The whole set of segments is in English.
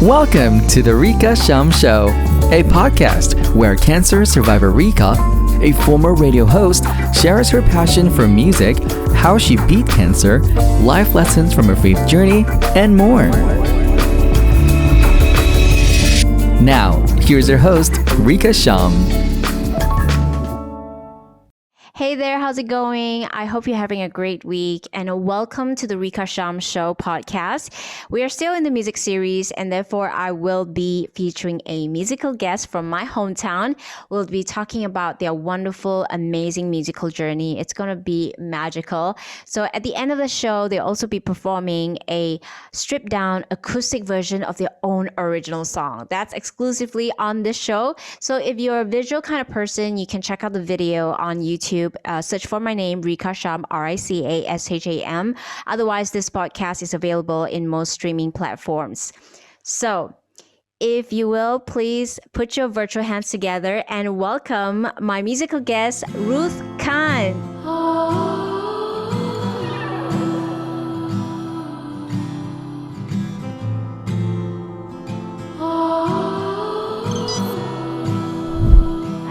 Welcome to the Rica Sham Show, a podcast where cancer survivor Rica, a former radio host, shares her passion for music, how she beat cancer, life lessons from her faith journey, and more. Now, here's your host, Rica Sham. Hey there, how's it going? I hope you're having a great week and welcome to the Rica Sham Show podcast. We are still in the music series and therefore I will be featuring a musical guest from my hometown. We'll be talking about their wonderful, amazing musical journey. It's going to be magical. So at the end of the show, they'll also be performing a stripped down acoustic version of their own original song. That's exclusively on this show. So if you're a visual kind of person, you can check out the video on YouTube. Search for my name, Rica Sham, Ricasham. Otherwise, this podcast is available in most streaming platforms. So, if you will, please put your virtual hands together and welcome my musical guest, Ruth Kan.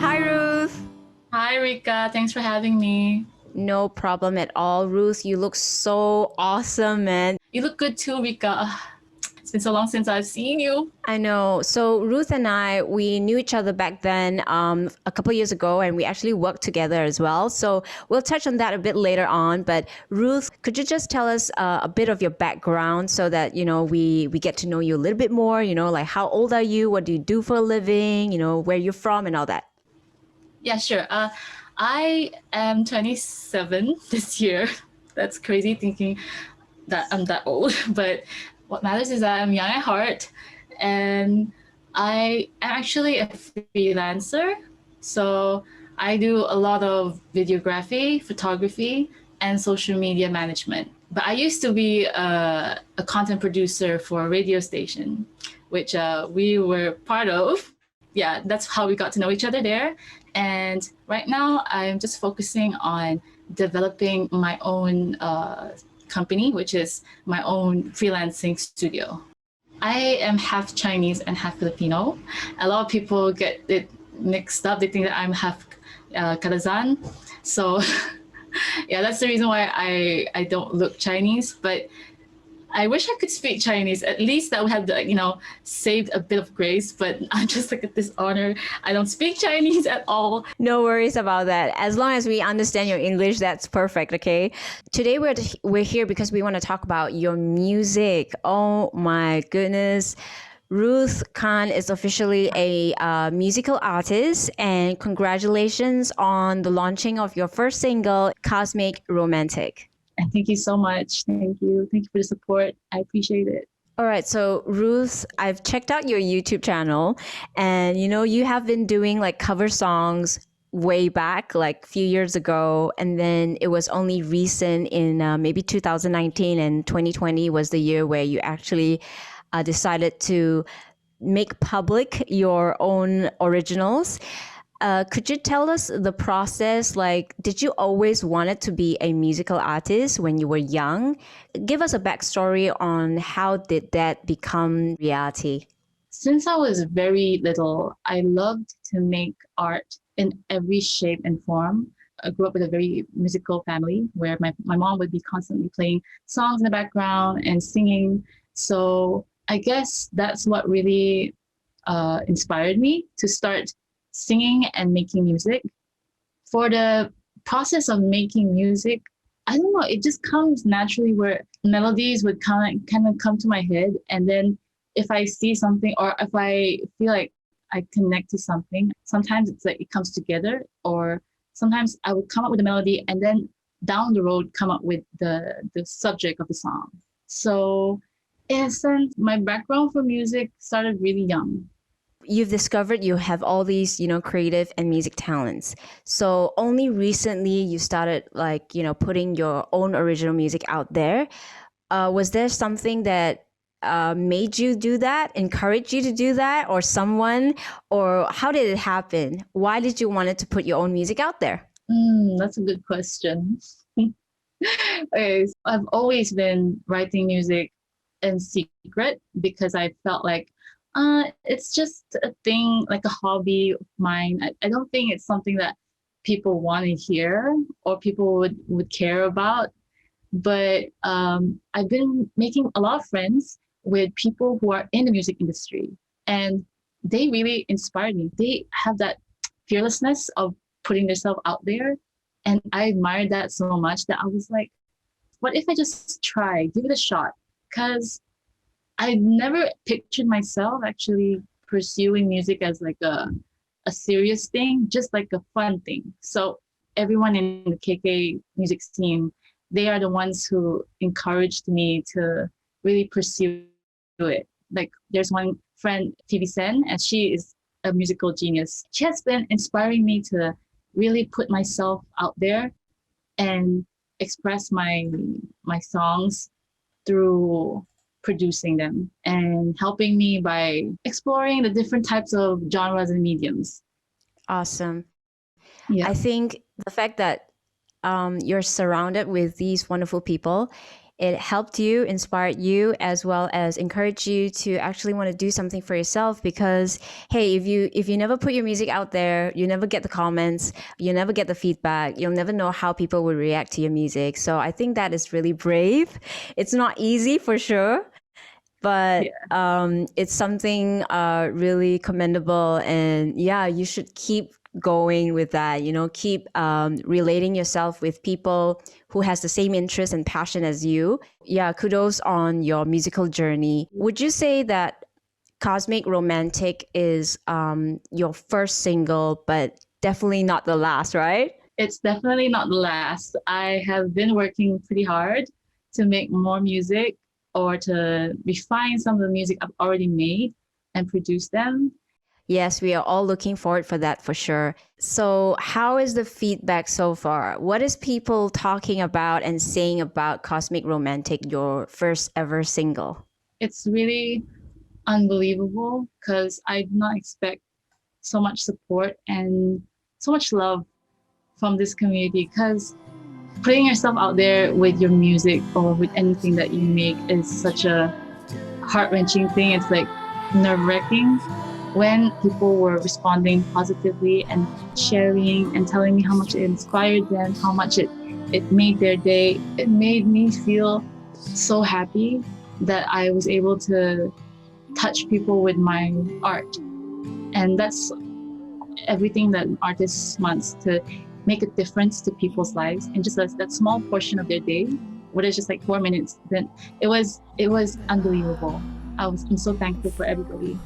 Hi, Ruth. Hi, Rica. Thanks for having me. No problem at all. Ruth, you look so awesome, man. You look good too, Rica. It's been so long since I've seen you. I know. So Ruth and I, we knew each other back then a couple of years ago, and we actually worked together as well. So we'll touch on that a bit later on. But Ruth, could you just tell us a bit of your background so that, we get to know you a little bit more, like how old are you? What do you do for a living? Where you're from and all that. Yeah, sure. I am 27 this year. That's crazy thinking that I'm that old. But what matters is that I'm young at heart. And I am actually a freelancer. So I do a lot of videography, photography, and social media management. But I used to be a content producer for a radio station, which we were part of. Yeah, that's how we got to know each other there. And right now, I'm just focusing on developing my own company, which is my own freelancing studio. I am half Chinese and half Filipino. A lot of people get it mixed up. They think that I'm half Kadazan. So yeah, that's the reason why I don't look Chinese. But I wish I could speak Chinese. At least that would have, saved a bit of grace. But I'm just at this honor. I don't speak Chinese at all. No worries about that. As long as we understand your English, that's perfect, okay? Today we're here because we want to talk about your music. Oh my goodness. Ruth Kan is officially a musical artist, and congratulations on the launching of your first single, Cosmic Romantic. And thank you so much. Thank you. Thank you for the support. I appreciate it. All right. So Ruth, I've checked out your YouTube channel and, you have been doing like cover songs way back, like a few years ago. And then it was only recent in maybe 2019 and 2020 was the year where you actually decided to make public your own originals. Could you tell us the process? Like, did you always wanted to be a musical artist when you were young? Give us a backstory on how did that become reality? Since I was very little, I loved to make art in every shape and form. I grew up with a very musical family where my mom would be constantly playing songs in the background and singing. So I guess that's what really inspired me to start singing and making music. For the process of making music, I don't know, it just comes naturally where melodies would kind of come to my head. And then if I see something or if I feel like I connect to something, sometimes it's like it comes together, or sometimes I would come up with a melody and then down the road come up with the subject of the song. So in a sense, my background for music started really young. You've discovered you have all these, creative and music talents. So only recently you started putting your own original music out there. Was there something that made you do that, encouraged you to do that, or someone, or how did it happen? Why did you want to put your own music out there? That's a good question. Okay, so I've always been writing music in secret because I felt like it's just a thing, like a hobby of mine. I don't think it's something that people want to hear or people would care about. But I've been making a lot of friends with people who are in the music industry, and they really inspired me. They have that fearlessness of putting themselves out there, and I admired that so much that I was like, what if I just try, give it a shot? Because I never pictured myself actually pursuing music as like a serious thing, just like a fun thing. So everyone in the KK music scene, they are the ones who encouraged me to really pursue it. Like there's one friend, Phoebe Sen, and she is a musical genius. She has been inspiring me to really put myself out there and express my songs through producing them and helping me by exploring the different types of genres and mediums. Awesome. Yeah. I think the fact that you're surrounded with these wonderful people, it helped you, inspired you, as well as encouraged you to actually want to do something for yourself. Because hey, if you never put your music out there, you never get the comments, you never get the feedback, you'll never know how people will react to your music. So I think that is really brave. It's not easy for sure, but it's something really commendable. And yeah, you should keep going with that, keep relating yourself with people who has the same interest and passion as you. Yeah, kudos on your musical journey. Would you say that Cosmic Romantic is your first single, but definitely not the last, right? It's definitely not the last. I have been working pretty hard to make more music or to refine some of the music I've already made and produce them. Yes, we are all looking forward for that for sure. So, how is the feedback so far? What is people talking about and saying about Cosmic Romantic, your first ever single? It's really unbelievable because I did not expect so much support and so much love from this community because putting yourself out there with your music or with anything that you make is such a heart-wrenching thing. It's like nerve-wracking when people were responding positively and sharing and telling me how much it inspired them, how much it made their day. It made me feel so happy that I was able to touch people with my art. And that's everything that an artist wants, to make a difference to people's lives and just that small portion of their day, whether it's just like 4 minutes. Then it was unbelievable. I'm so thankful for everybody.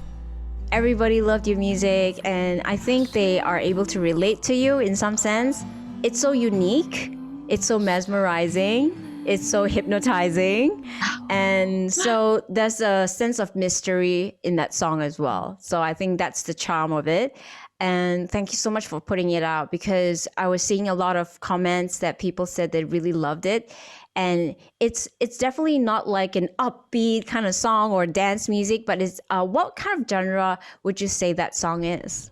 Everybody loved your music, and I think they are able to relate to you in some sense. It's so unique, it's so mesmerizing, it's so hypnotizing, and so there's a sense of mystery in that song as well. So I think that's the charm of it. And thank you so much for putting it out, because I was seeing a lot of comments that people said they really loved it. And it's definitely not like an upbeat kind of song or dance music, but it's what kind of genre would you say that song is?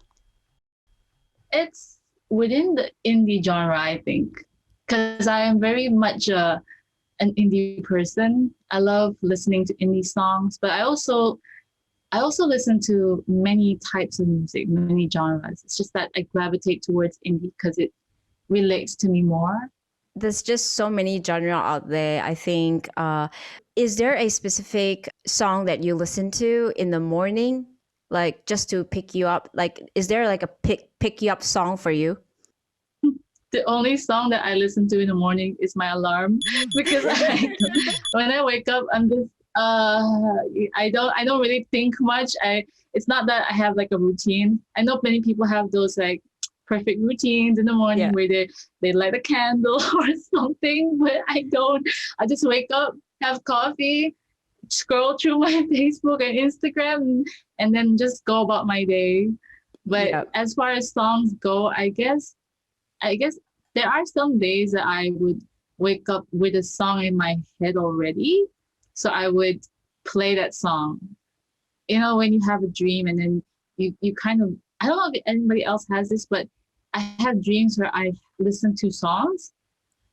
It's within the indie genre, I think, because I am very much an indie person. I love listening to indie songs, but I also listen to many types of music, many genres. It's just that I gravitate towards indie because it relates to me more. There's just so many genre out there, I think. Is there a specific song that you listen to in the morning, like just to pick you up? Like, is there like a pick you up song for you? The only song that I listen to in the morning is my alarm because when I wake up, I'm just I don't really think much. It's not that I have like a routine. I know many people have those like perfect routines in the morning where they light a candle or something, but I don't. I just wake up, have coffee, scroll through my Facebook and Instagram, and then just go about my day. But as far as songs go, I guess there are some days that I would wake up with a song in my head already. So I would play that song. You know, when you have a dream and then you kind of, I don't know if anybody else has this, but I have dreams where I listen to songs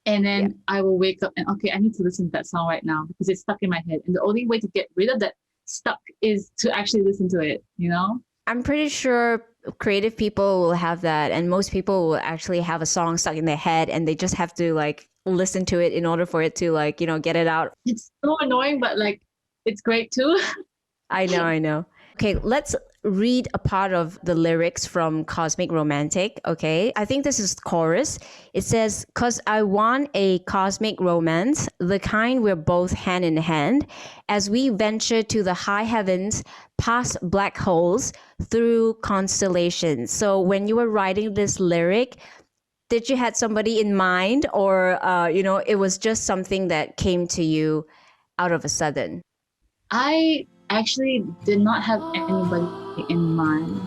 And then I will wake up and, okay, I need to listen to that song right now because it's stuck in my head. And the only way to get rid of that stuck is to actually listen to it, you know? I'm pretty sure creative people will have that, and most people will actually have a song stuck in their head and they just have to like listen to it in order for it to like, get it out. It's so annoying, but like, it's great too. I know, I know. Okay, let's read a part of the lyrics from Cosmic Romantic, okay? I think this is chorus. It says, "'Cause I want a cosmic romance, the kind we're both hand in hand, as we venture to the high heavens, past black holes, through constellations." So when you were writing this lyric, did you had somebody in mind, or it was just something that came to you out of a sudden? I actually did not have anybody in mind.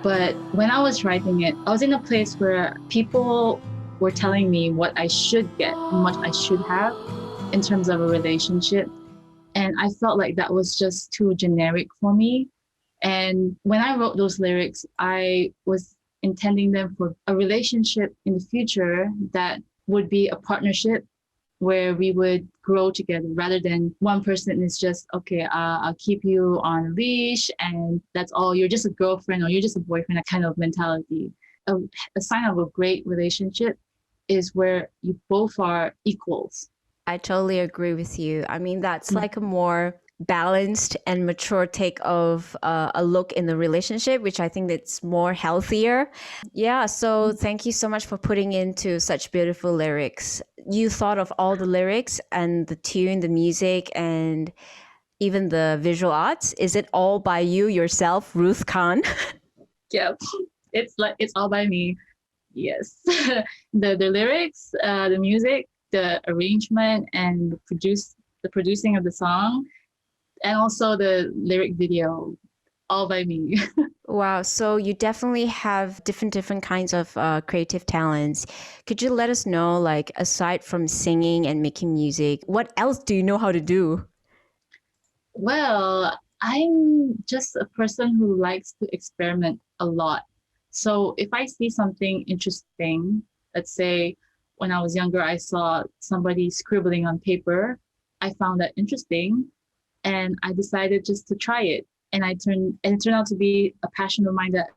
But when I was writing it, I was in a place where people were telling me what I should get, how much I should have in terms of a relationship. And I felt like that was just too generic for me. And when I wrote those lyrics, I was intending them for a relationship in the future that would be a partnership where we would grow together rather than one person is just, okay, I'll keep you on a leash and that's all. You're just a girlfriend or you're just a boyfriend, that kind of mentality. A sign of a great relationship is where you both are equals. I totally agree with you. I mean, that's like a more balanced and mature take of a look in the relationship, which I think that's more healthier. Yeah, so thank you so much for putting into such beautiful lyrics. You thought of all the lyrics and the tune, the music, and even the visual arts. Is it all by you yourself, Ruth Kan? Yeah, it's all by me. Yes, the lyrics, the music, the arrangement, and the producing of the song, and also the lyric video, all by me. Wow, so you definitely have different kinds of creative talents. Could you let us know, like, aside from singing and making music, what else do you know how to do? Well, I'm just a person who likes to experiment a lot. So if I see something interesting, let's say when I was younger, I saw somebody scribbling on paper, I found that interesting and I decided just to try it. And it turned out to be a passion of mine that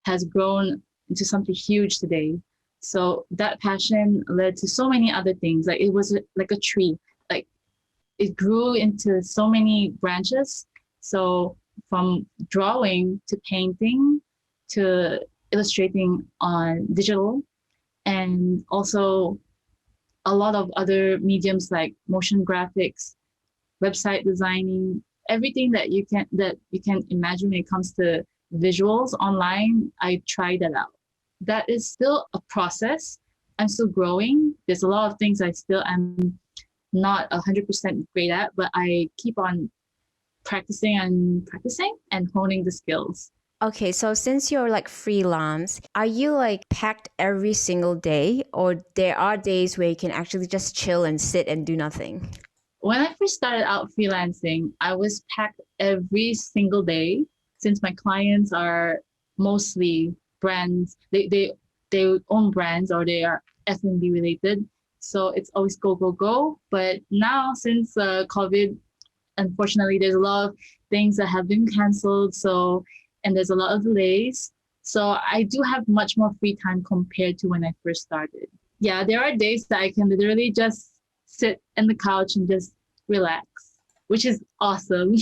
has grown into something huge today. So that passion led to so many other things. Like it was like a tree. Like it grew into so many branches. So from drawing to painting to illustrating on digital and also a lot of other mediums like motion graphics, website designing, everything that you can imagine when it comes to visuals online, I tried that out. That is still a process. I'm still growing. There's a lot of things I still am not 100% great at, but I keep on practicing and honing the skills. Okay, so since you're like freelance, are you like packed every single day, or there are days where you can actually just chill and sit and do nothing? When I first started out freelancing, I was packed every single day since my clients are mostly brands. They own brands or they are F&B related. So it's always go, go, go. But now since COVID, unfortunately, there's a lot of things that have been canceled. And there's a lot of delays. So I do have much more free time compared to when I first started. Yeah, there are days that I can literally just sit in the couch and just relax, which is awesome.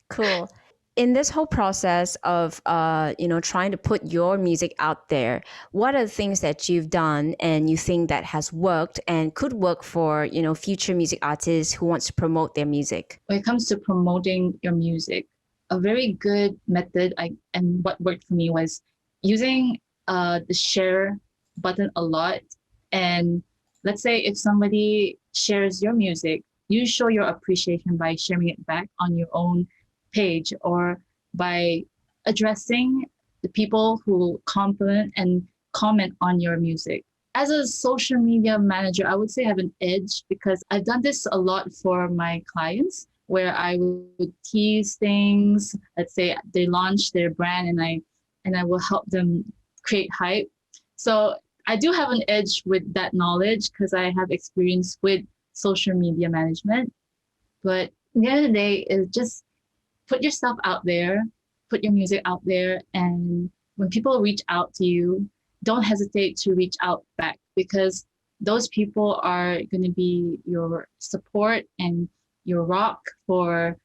Cool. In this whole process of trying to put your music out there, what are the things that you've done and you think that has worked and could work for future music artists who wants to promote their music? When it comes to promoting your music, a very good method and what worked for me was using the share button a lot. And let's say if somebody shares your music, you show your appreciation by sharing it back on your own page or by addressing the people who compliment and comment on your music. As a social media manager, I would say I have an edge because I've done this a lot for my clients where I would tease things. Let's say they launch their brand and I will help them create hype. So I do have an edge with that knowledge because I have experience with social media management. But at the end of the day, it's just put yourself out there, put your music out there, and when people reach out to you, don't hesitate to reach out back because those people are going to be your support and your rock for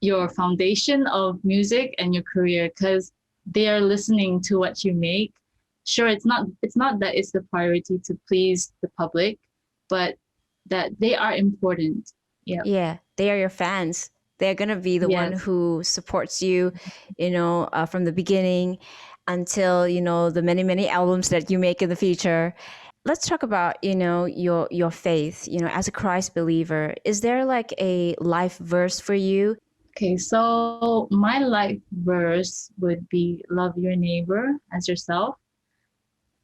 your foundation of music and your career because they are listening to what you make. Sure, it's not that it's the priority to please the public, but that they are important. Yeah. Yeah, they are your fans. They're going to be the one Yes. who supports you, from the beginning until, the many, many albums that you make in the future. Let's talk about, your faith, as a Christ believer. Is there like a life verse for you? Okay, so my life verse would be love your neighbor as yourself.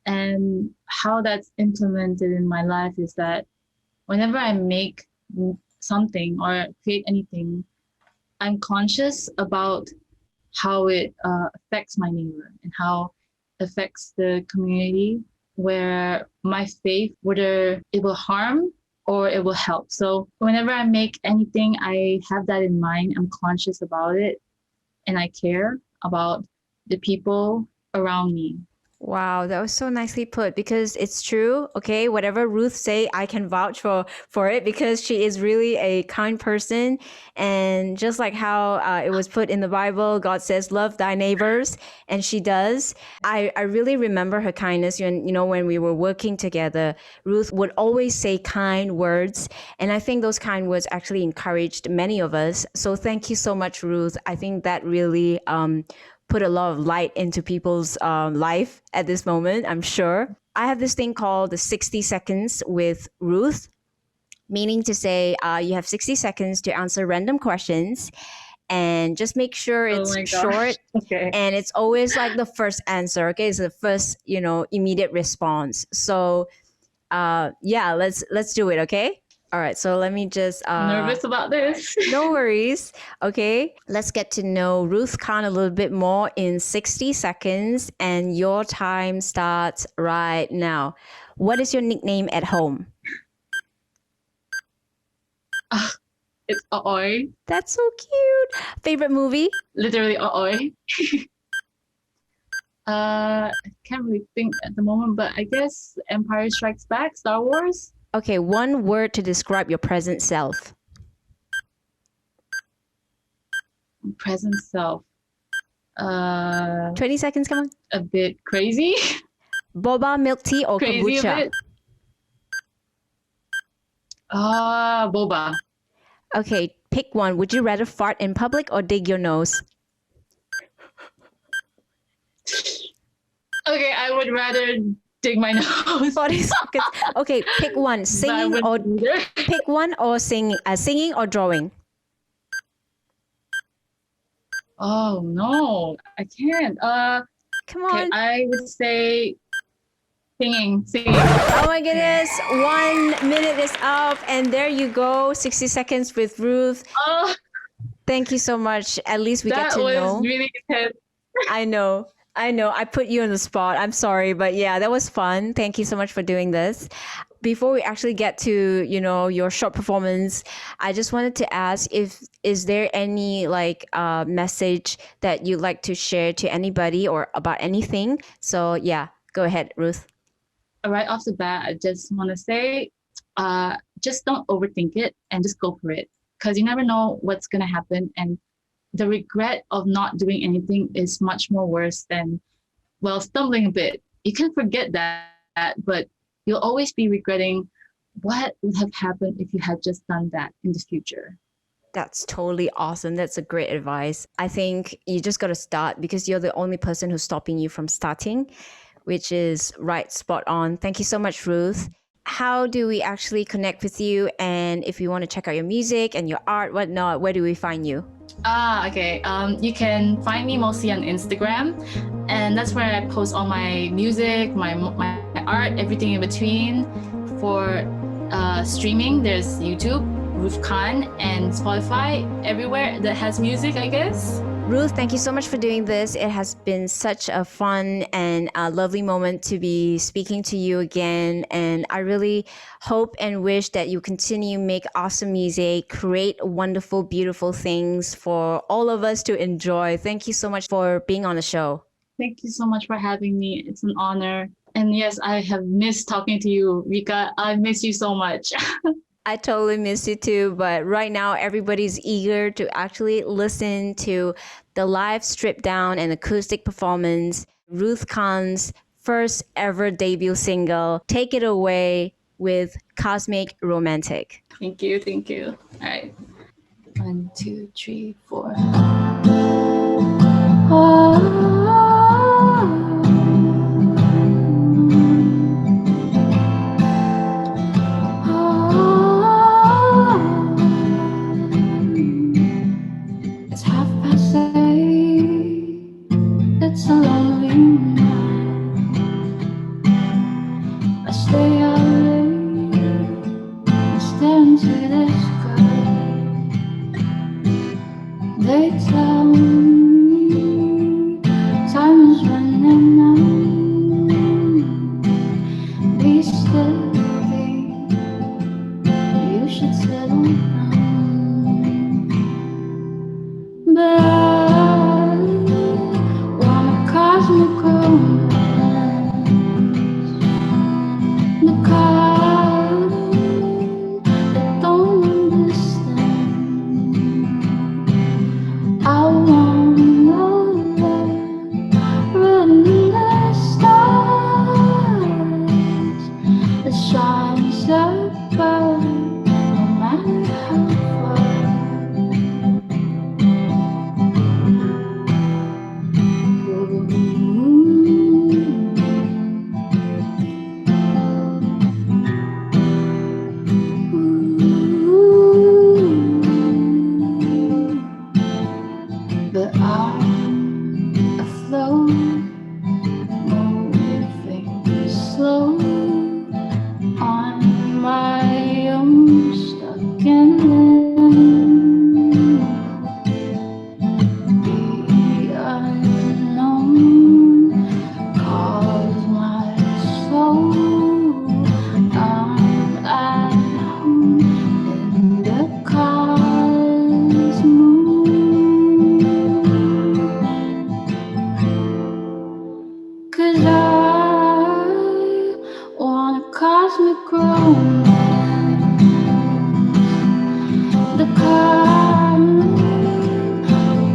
And how that's implemented in my life is that whenever I make something or create anything, I'm conscious about how it affects my neighbor and how it affects the community where my faith, whether it will harm or it will help. So whenever I make anything, I have that in mind. I'm conscious about it and I care about the people around me. Wow, that was so nicely put because it's true. Okay, whatever Ruth say, I can vouch for it because she is really a kind person, and just like how it was put in the Bible, God says, "Love thy neighbors," and she does. I really remember her kindness when we were working together. Ruth would always say kind words, and I think those kind words actually encouraged many of us. So thank you so much, Ruth. I think that really put a lot of light into people's life at this moment, I'm sure. I have this thing called the 60 seconds with Ruth, meaning to say you have 60 seconds to answer random questions and just make sure Oh it's my gosh. short. Okay. And it's always like the first answer, okay? It's the first, immediate response. So let's do it, okay? All right, so let me just... Nervous about this. No worries. Okay, let's get to know Ruth Kan a little bit more in 60 seconds, and your time starts right now. What is your nickname at home? It's Aoy. That's so cute. Favorite movie? Literally Aoy. I can't really think at the moment, but I guess Empire Strikes Back, Star Wars. Okay, one word to describe your present self. Present self. 20 seconds, come on. A bit crazy. Boba, milk tea, or Crazy a kombucha? bit. Boba. Okay, pick one. Would you rather fart in public or dig your nose? Okay, I would rather dig my nose. 40 seconds. Okay, pick one. But I Singing or wouldn't either. pick one or singing or drawing. Oh no, I can't. Come Okay, on. I would say singing. Oh my goodness. 1 minute is up, and there you go. 60 seconds with Ruth. Oh, Thank you so much. At least we get that to was know. really intense. I know. I put you on the spot. I'm sorry, but yeah, that was fun. Thank you so much for doing this. Before we actually get to, your short performance, I just wanted to ask is there any message that you'd like to share to anybody or about anything? So yeah, go ahead, Ruth. Right off the bat, I just want to say, just don't overthink it and just go for it because you never know what's going to happen. And the regret of not doing anything is much more worse than, stumbling a bit. You can forget that, but you'll always be regretting what would have happened if you had just done that in the future. That's totally awesome. That's a great advice. I think you just got to start because you're the only person who's stopping you from starting, which is right, spot on. Thank you so much, Ruth. How do we actually connect with you? And if you want to check out your music and your art, whatnot, where do we find you? Okay. You can find me mostly on Instagram, and that's where I post all my music, my art, everything in between. For streaming, there's YouTube, Ruth Kan, and Spotify, everywhere that has music, I guess. Ruth, thank you so much for doing this. It has been such a fun and a lovely moment to be speaking to you again. And I really hope and wish that you continue make awesome music, create wonderful, beautiful things for all of us to enjoy. Thank you so much for being on the show. Thank you so much for having me. It's an honor. And yes, I have missed talking to you, Rica. I miss you so much. I totally miss you too, but right now everybody's eager to actually listen to the live stripped down and acoustic performance, Ruth Kan's first ever debut single, Take It Away with Cosmic Romantic. Thank you. Thank you. All right. 1, 2, 3, 4. It's 8:30. It's a lonely night. I stay out late and stare into the sky. They tell me time is running out. Be still, babe. You should settle down. But I want a cosmic romance, the kind that don't understand. I want love written in the stars that shines above, no matter how far. But I'm afloat, moving slow on my own, stuck in limbo. The unknown calls my soul. I'm at home in the cosmos. Cause I want a cosmic romance, the kind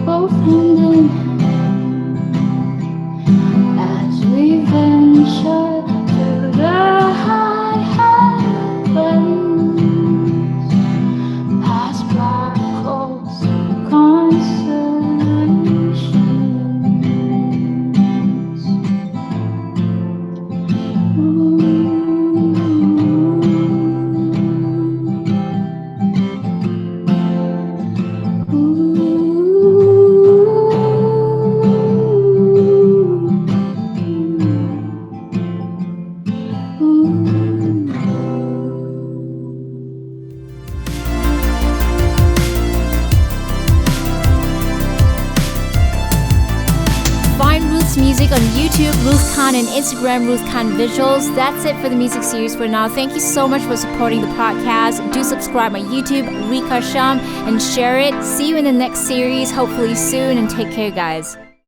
both hand in hand as we venture to the high heavens, past black holes and constellations. Find Ruth's music on YouTube, Ruth Kan, and Instagram, Ruth Kan Visuals. That's it for the music series for now. Thank you so much for supporting the podcast. Do subscribe my YouTube, Rica Sham, and share it. See you in the next series, hopefully soon, and take care, guys.